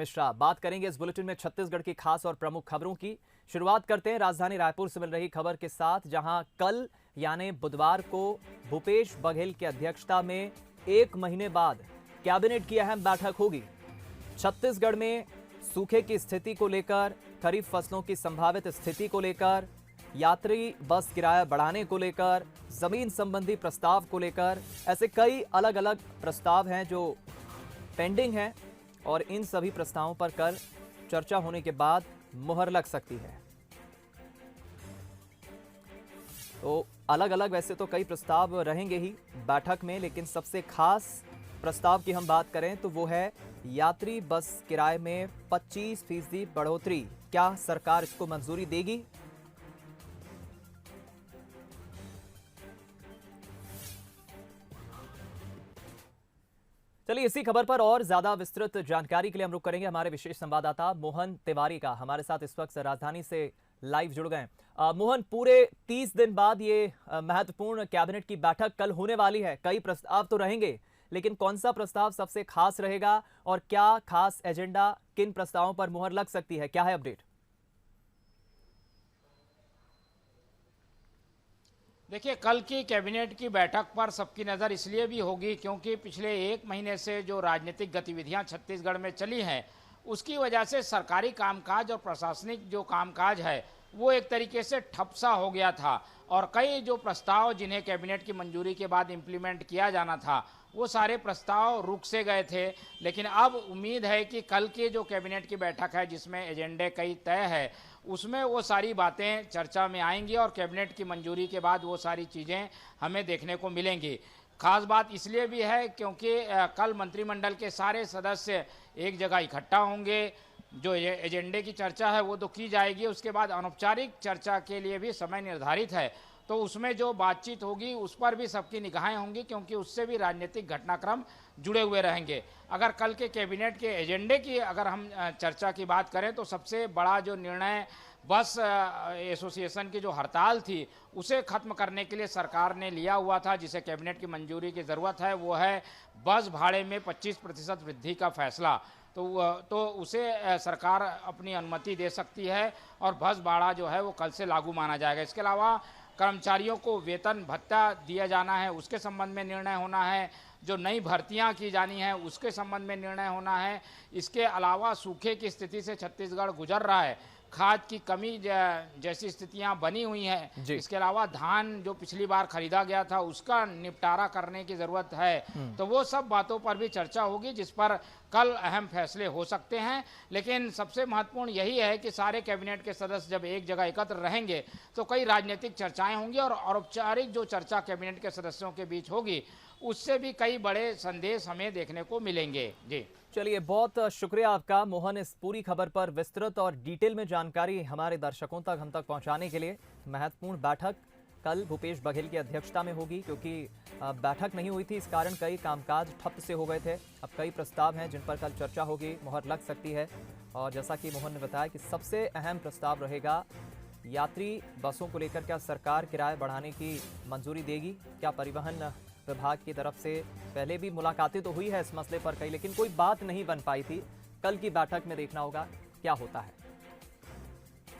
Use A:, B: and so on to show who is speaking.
A: मिश्रा। बात करेंगे इस बुलेटिन में छत्तीसगढ़ की खास और प्रमुख खबरों की। शुरुआत करते हैं राजधानी रायपुर से मिल रही खबर के साथ, जहां कल यानी बुधवार को भूपेश बघेल की अध्यक्षता में 1 महीने बाद कैबिनेट की अहम बैठक होगी। छत्तीसगढ़ में सूखे की स्थिति को लेकर, खरीफ फसलों की संभावित स्थिति को लेकर, यात्री बस किराया बढ़ाने को लेकर, जमीन संबंधी प्रस्ताव को लेकर, ऐसे कई अलग अलग प्रस्ताव हैं जो पेंडिंग हैं और इन सभी प्रस्तावों पर कल चर्चा होने के बाद मुहर लग सकती है। तो अलग अलग वैसे तो कई प्रस्ताव रहेंगे ही बैठक में, लेकिन सबसे खास प्रस्ताव की हम बात करें तो वो है यात्री बस किराए में 25% बढ़ोतरी। क्या सरकार इसको मंजूरी देगी? चलिए इसी खबर पर और ज्यादा विस्तृत जानकारी के लिए हम रुक करेंगे हमारे विशेष संवाददाता मोहन तिवारी का। हमारे साथ इस वक्त राजधानी से लाइव जुड़ गए। मोहन, पूरे 30 दिन बाद ये महत्वपूर्ण कैबिनेट की बैठक कल होने वाली है। कई प्रस्ताव तो रहेंगे, लेकिन कौन सा प्रस्ताव सबसे खास रहेगा और क्या खास एजेंडा, किन प्रस्तावों पर मुहर लग सकती है? क्या है अपडेट?
B: देखिए, कल की कैबिनेट की बैठक पर सबकी नज़र इसलिए भी होगी क्योंकि पिछले 1 महीने से जो राजनीतिक गतिविधियां छत्तीसगढ़ में चली हैं, उसकी वजह से सरकारी कामकाज और प्रशासनिक जो कामकाज है वो एक तरीके से ठप सा हो गया था और कई जो प्रस्ताव जिन्हें कैबिनेट की मंजूरी के बाद इम्प्लीमेंट किया जाना था वो सारे प्रस्ताव रुक से गए थे। लेकिन अब उम्मीद है कि कल की जो कैबिनेट की बैठक है जिसमें एजेंडे कई तय है, उसमें वो सारी बातें चर्चा में आएंगी और कैबिनेट की मंजूरी के बाद वो सारी चीज़ें हमें देखने को मिलेंगी। खास बात इसलिए भी है क्योंकि कल मंत्रिमंडल के सारे सदस्य एक जगह इकट्ठा होंगे। जो ये एजेंडे की चर्चा है वो तो की जाएगी, उसके बाद अनौपचारिक चर्चा के लिए भी समय निर्धारित है। तो उसमें जो बातचीत होगी उस पर भी सबकी निगाहें होंगी क्योंकि उससे भी राजनीतिक घटनाक्रम जुड़े हुए रहेंगे। अगर कल के कैबिनेट के एजेंडे की अगर हम चर्चा की बात करें तो सबसे बड़ा जो निर्णय बस एसोसिएशन की जो हड़ताल थी उसे खत्म करने के लिए सरकार ने लिया हुआ था, जिसे कैबिनेट की मंजूरी की ज़रूरत है, वो है बस भाड़े में 25% वृद्धि का फैसला। तो उसे सरकार अपनी अनुमति दे सकती है और बस भाड़ा जो है वो कल से लागू माना जाएगा। इसके अलावा कर्मचारियों को वेतन भत्ता दिया जाना है, उसके संबंध में निर्णय होना है। जो नई भर्तियां की जानी है उसके संबंध में निर्णय होना है। इसके अलावा सूखे की स्थिति से छत्तीसगढ़ गुजर रहा है, खाद की कमी जैसी स्थितियां बनी हुई हैं। इसके अलावा धान जो पिछली बार खरीदा गया था उसका निपटारा करने की जरूरत है। तो वो सब बातों पर भी चर्चा होगी जिस पर कल अहम फैसले हो सकते हैं। लेकिन सबसे महत्वपूर्ण यही है कि सारे कैबिनेट के सदस्य जब एक जगह एकत्र रहेंगे तो कई राजनीतिक चर्चाएं होंगी और औपचारिक जो चर्चा कैबिनेट के सदस्यों के बीच होगी उससे भी कई बड़े संदेश हमें देखने को मिलेंगे। जी
A: चलिए, बहुत शुक्रिया आपका मोहन, इस पूरी खबर पर विस्तृत और डिटेल में जानकारी हमारे दर्शकों तक हम तक पहुंचाने के लिए। महत्वपूर्ण बैठक कल भूपेश बघेल की अध्यक्षता में होगी, क्योंकि बैठक नहीं हुई थी, इस कारण कई कामकाज ठप से हो गए थे। अब कई प्रस्ताव हैं जिन पर कल चर्चा होगी, मुहर लग सकती है। और जैसा कि मोहन ने बताया कि सबसे अहम प्रस्ताव रहेगा यात्री बसों को लेकर, क्या सरकार किराए बढ़ाने की मंजूरी देगी? क्या परिवहन विभाग की तरफ से पहले भी मुलाकातें तो हुई है इस मसले पर कई, लेकिन कोई बात नहीं बन पाई थी। कल की बैठक में देखना होगा क्या होता है।